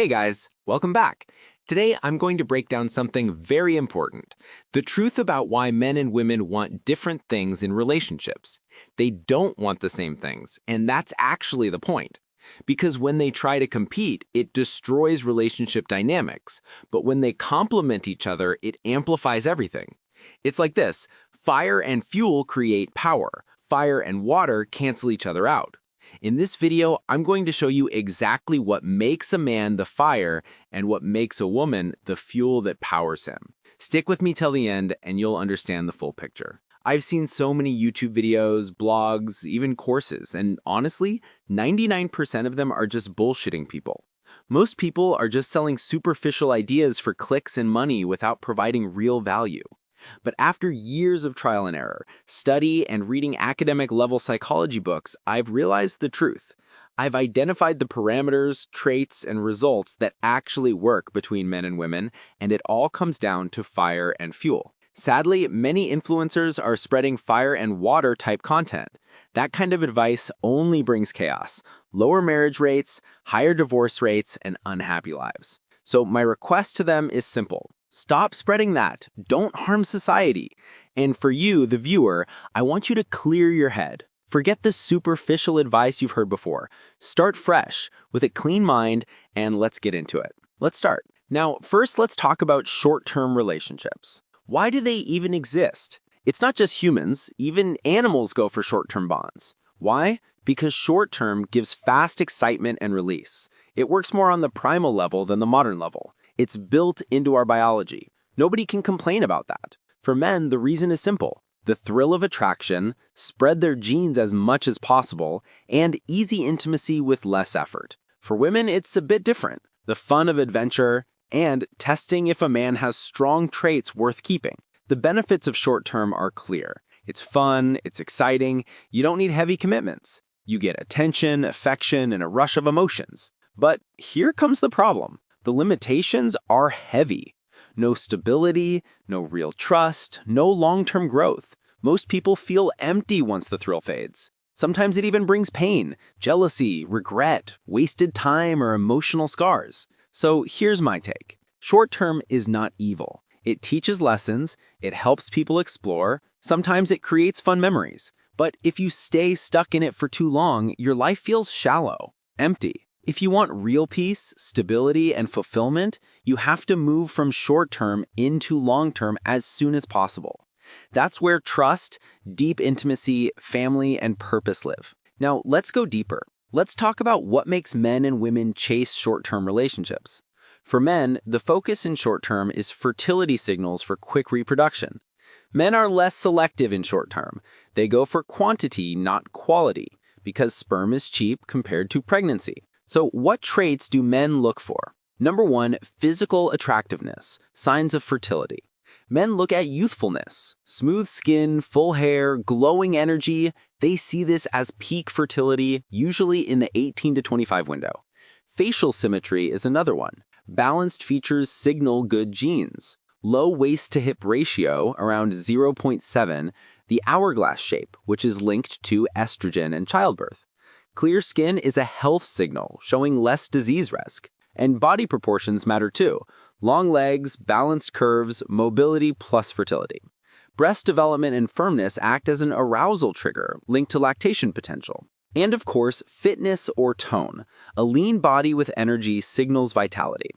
Hey guys, welcome back. Today I'm going to break down something very important, the truth about why men and women want different things in relationships. They don't want the same things, and that's actually the point. Because when they try to compete, it destroys relationship dynamics, but when they complement each other, it amplifies everything. It's like this: fire and fuel create power, fire and water cancel each other out. In this video, I'm going to show you exactly what makes a man the fire and what makes a woman the fuel that powers him. Stick with me till the end and you'll understand the full picture. I've seen so many YouTube videos, blogs, even courses, and honestly, 99% of them are just bullshitting people. Most people are just selling superficial ideas for clicks and money without providing real value. But after years of trial and error, study, and reading academic-level psychology books, I've realized the truth. I've identified the parameters, traits, and results that actually work between men and women, and it all comes down to fire and fuel. Sadly, many influencers are spreading fire and water type content. That kind of advice only brings chaos, lower marriage rates, higher divorce rates, and unhappy lives. So my request to them is simple. Stop spreading that. Don't harm society. And for you, the viewer, I want you to clear your head. Forget the superficial advice you've heard before. Start fresh, with a clean mind, and let's get into it. Let's start. Now, first, let's talk about short-term relationships. Why do they even exist? It's not just humans. Even animals go for short-term bonds. Why? Because short-term gives fast excitement and release. It works more on the primal level than the modern level. It's built into our biology. Nobody can complain about that. For men, the reason is simple: the thrill of attraction, spread their genes as much as possible, and easy intimacy with less effort. For women, it's a bit different: the fun of adventure and testing if a man has strong traits worth keeping. The benefits of short-term are clear. It's fun, it's exciting, you don't need heavy commitments. You get attention, affection, and a rush of emotions. But here comes the problem. The limitations are heavy. No stability, no real trust, no long-term growth. Most people feel empty once the thrill fades. Sometimes it even brings pain, jealousy, regret, wasted time, or emotional scars. So here's my take. Short-term is not evil. It teaches lessons, it helps people explore, sometimes it creates fun memories. But if you stay stuck in it for too long, your life feels shallow, empty. If you want real peace, stability, and fulfillment, you have to move from short-term into long-term as soon as possible. That's where trust, deep intimacy, family, and purpose live. Now, let's go deeper. Let's talk about what makes men and women chase short-term relationships. For men, the focus in short-term is fertility signals for quick reproduction. Men are less selective in short-term. They go for quantity, not quality, because sperm is cheap compared to pregnancy. So what traits do men look for? Number one, physical attractiveness, signs of fertility. Men look at youthfulness, smooth skin, full hair, glowing energy. They see this as peak fertility, usually in the 18 to 25 window. Facial symmetry is another one. Balanced features signal good genes. Low waist to hip ratio, around 0.7, the hourglass shape, which is linked to estrogen and childbirth. Clear skin is a health signal, showing less disease risk. And body proportions matter too. Long legs, balanced curves, mobility plus fertility. Breast development and firmness act as an arousal trigger linked to lactation potential. And of course, fitness or tone. A lean body with energy signals vitality.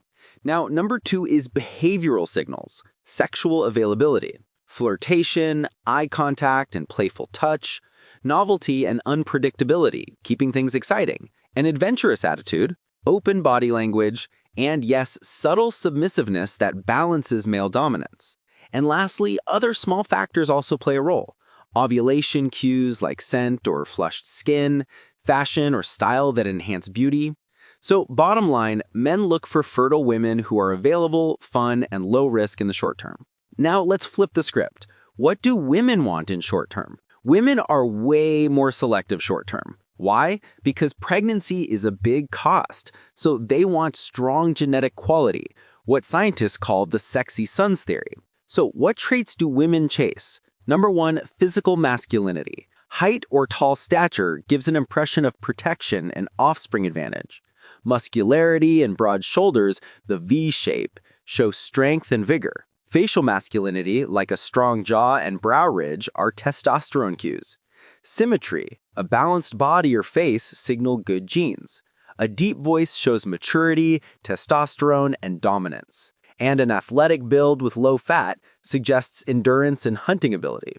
Now, number two is behavioral signals, sexual availability. Flirtation, eye contact, and playful touch. Novelty and unpredictability, keeping things exciting. An adventurous attitude, open body language, and yes, subtle submissiveness that balances male dominance. And lastly, other small factors also play a role. Ovulation cues like scent or flushed skin, fashion or style that enhance beauty. So bottom line, men look for fertile women who are available, fun, and low risk in the short term. Now let's flip the script. What do women want in short term? Women are way more selective short term. Why? Because pregnancy is a big cost, so they want strong genetic quality, what scientists call the sexy sons theory. So what traits do women chase? Number one, physical masculinity. Height or tall stature gives an impression of protection and offspring advantage. Muscularity and broad shoulders, the V shape, show strength and vigor. Facial masculinity, like a strong jaw and brow ridge, are testosterone cues. Symmetry, a balanced body or face, signal good genes. A deep voice shows maturity, testosterone, and dominance. And an athletic build with low fat suggests endurance and hunting ability.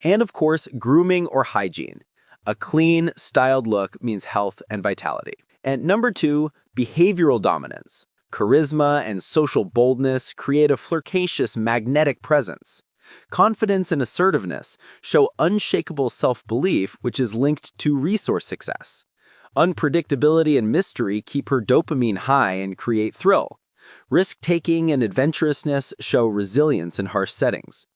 And of course, grooming or hygiene. A clean, styled look means health and vitality. And number 2, behavioral dominance. Charisma and social boldness create a flirtatious, magnetic presence. Confidence and assertiveness show unshakable self-belief, which is linked to resource success. Unpredictability and mystery keep her dopamine high and create thrill. Risk-taking and adventurousness show resilience in harsh settings.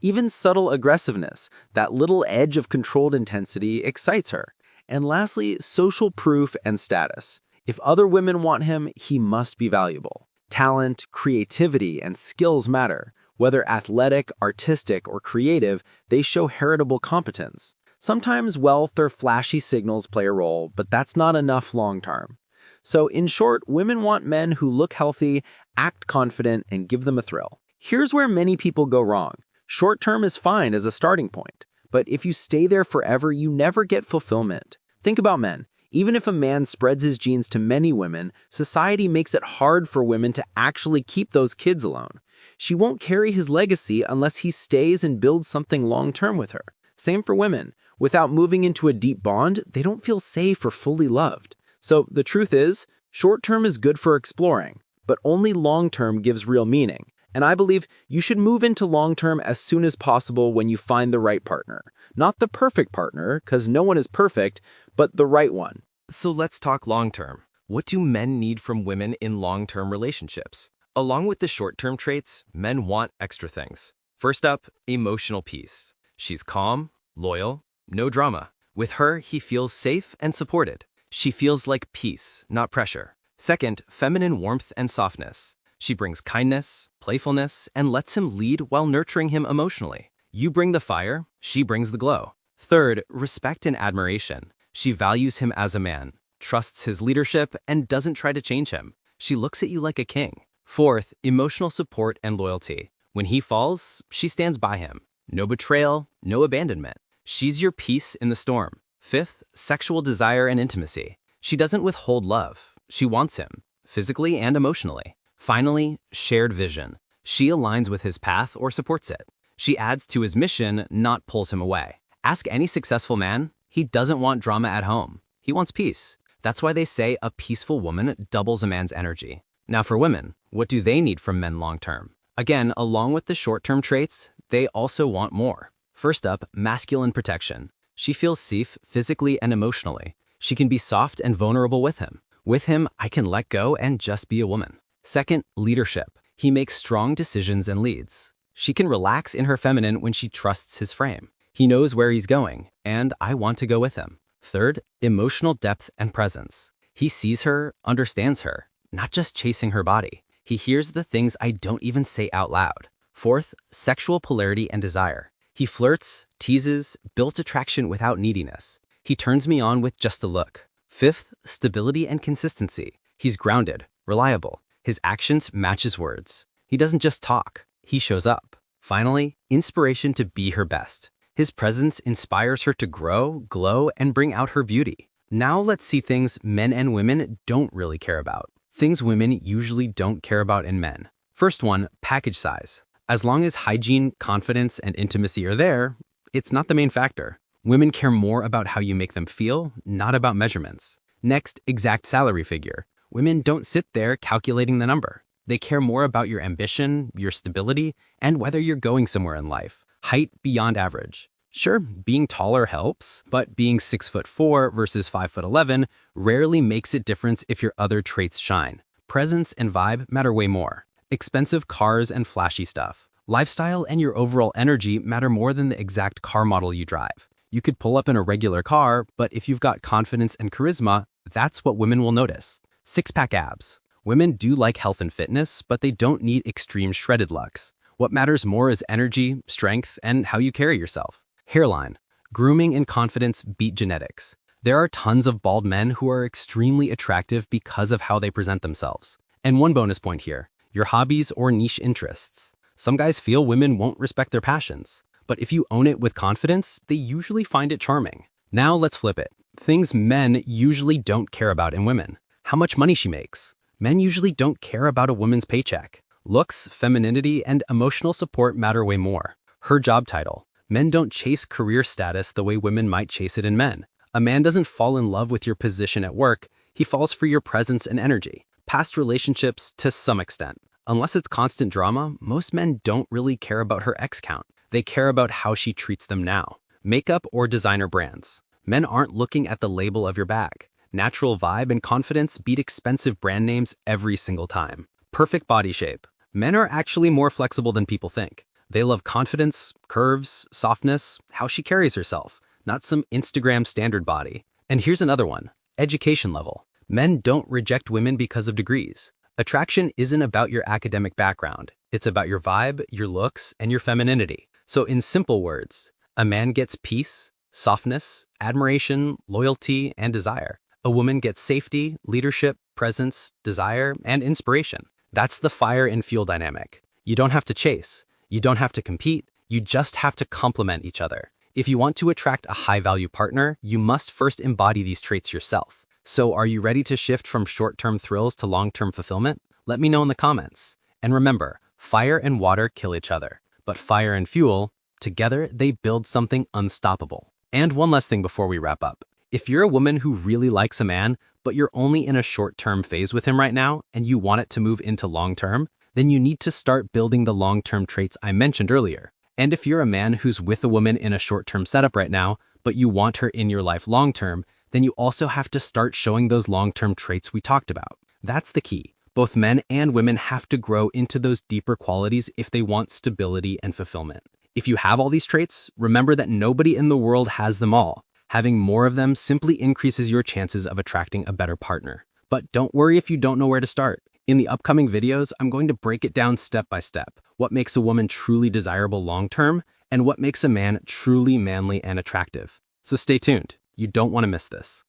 Even subtle aggressiveness, that little edge of controlled intensity, excites her. And lastly, social proof and status. If other women want him, he must be valuable. Talent, creativity, and skills matter. Whether athletic, artistic, or creative, they show heritable competence. Sometimes wealth or flashy signals play a role, but that's not enough long-term. So in short, women want men who look healthy, act confident, and give them a thrill. Here's where many people go wrong. Short-term is fine as a starting point, but if you stay there forever, you never get fulfillment. Think about men. Even if a man spreads his genes to many women, society makes it hard for women to actually keep those kids alone. She won't carry his legacy unless he stays and builds something long-term with her. Same for women. Without moving into a deep bond, they don't feel safe or fully loved. So the truth is, short-term is good for exploring, but only long-term gives real meaning. And I believe you should move into long-term as soon as possible when you find the right partner. Not the perfect partner, because no one is perfect, but the right one. So let's talk long-term. What do men need from women in long-term relationships? Along with the short-term traits, men want extra things. First up, emotional peace. She's calm, loyal, no drama. With her, he feels safe and supported. She feels like peace, not pressure. Second, feminine warmth and softness. She brings kindness, playfulness, and lets him lead while nurturing him emotionally. You bring the fire, she brings the glow. Third, respect and admiration. She values him as a man, trusts his leadership, and doesn't try to change him. She looks at you like a king. Fourth, emotional support and loyalty. When he falls, she stands by him. No betrayal, no abandonment. She's your peace in the storm. Fifth, sexual desire and intimacy. She doesn't withhold love. She wants him, physically and emotionally. Finally, shared vision. She aligns with his path or supports it. She adds to his mission, not pulls him away. Ask any successful man, he doesn't want drama at home. He wants peace. That's why they say a peaceful woman doubles a man's energy. Now for women, what do they need from men long-term? Again, along with the short-term traits, they also want more. First up, masculine protection. She feels safe physically and emotionally. She can be soft and vulnerable with him. With him, I can let go and just be a woman. Second, leadership. He makes strong decisions and leads. She can relax in her feminine when she trusts his frame. He knows where he's going, and I want to go with him. Third, emotional depth and presence. He sees her, understands her, not just chasing her body. He hears the things I don't even say out loud. Fourth, sexual polarity and desire. He flirts, teases, builds attraction without neediness. He turns me on with just a look. Fifth, stability and consistency. He's grounded, reliable. His actions match his words. He doesn't just talk, he shows up. Finally, inspiration to be her best. His presence inspires her to grow, glow, and bring out her beauty. Now let's see things men and women don't really care about. Things women usually don't care about in men. First one, package size. As long as hygiene, confidence, and intimacy are there, it's not the main factor. Women care more about how you make them feel, not about measurements. Next, exact salary figure. Women don't sit there calculating the number. They care more about your ambition, your stability, and whether you're going somewhere in life. Height beyond average. Sure, being taller helps, but being 6'4" versus 5'11" rarely makes a difference if your other traits shine. Presence and vibe matter way more. Expensive cars and flashy stuff. Lifestyle and your overall energy matter more than the exact car model you drive. You could pull up in a regular car, but if you've got confidence and charisma, that's what women will notice. Six-pack abs. Women do like health and fitness, but they don't need extreme shredded looks. What matters more is energy, strength, and how you carry yourself. Hairline. Grooming and confidence beat genetics. There are tons of bald men who are extremely attractive because of how they present themselves. And one bonus point here, your hobbies or niche interests. Some guys feel women won't respect their passions, but if you own it with confidence, they usually find it charming. Now let's flip it. Things men usually don't care about in women. How much money she makes. Men usually don't care about a woman's paycheck. Looks, femininity, and emotional support matter way more. Her job title. Men don't chase career status the way women might chase it in men. A man doesn't fall in love with your position at work, he falls for your presence and energy. Past relationships to some extent. Unless it's constant drama, most men don't really care about her X count. They care about how she treats them now. Makeup or designer brands. Men aren't looking at the label of your bag. Natural vibe and confidence beat expensive brand names every single time. Perfect body shape. Men are actually more flexible than people think. They love confidence, curves, softness, how she carries herself, not some Instagram standard body. And here's another one. Education level. Men don't reject women because of degrees. Attraction isn't about your academic background. It's about your vibe, your looks, and your femininity. So in simple words, a man gets peace, softness, admiration, loyalty, and desire. A woman gets safety, leadership, presence, desire, and inspiration. That's the fire and fuel dynamic. You don't have to chase. You don't have to compete. You just have to complement each other. If you want to attract a high-value partner, you must first embody these traits yourself. So are you ready to shift from short-term thrills to long-term fulfillment? Let me know in the comments. And remember, fire and water kill each other, but fire and fuel, together they build something unstoppable. And one last thing before we wrap up. If you're a woman who really likes a man, but you're only in a short-term phase with him right now, and you want it to move into long-term, then you need to start building the long-term traits I mentioned earlier. And if you're a man who's with a woman in a short-term setup right now, but you want her in your life long-term, then you also have to start showing those long-term traits we talked about. That's the key. Both men and women have to grow into those deeper qualities if they want stability and fulfillment. If you have all these traits, remember that nobody in the world has them all. Having more of them simply increases your chances of attracting a better partner. But don't worry if you don't know where to start. In the upcoming videos, I'm going to break it down step by step. What makes a woman truly desirable long-term, and what makes a man truly manly and attractive. So stay tuned. You don't want to miss this.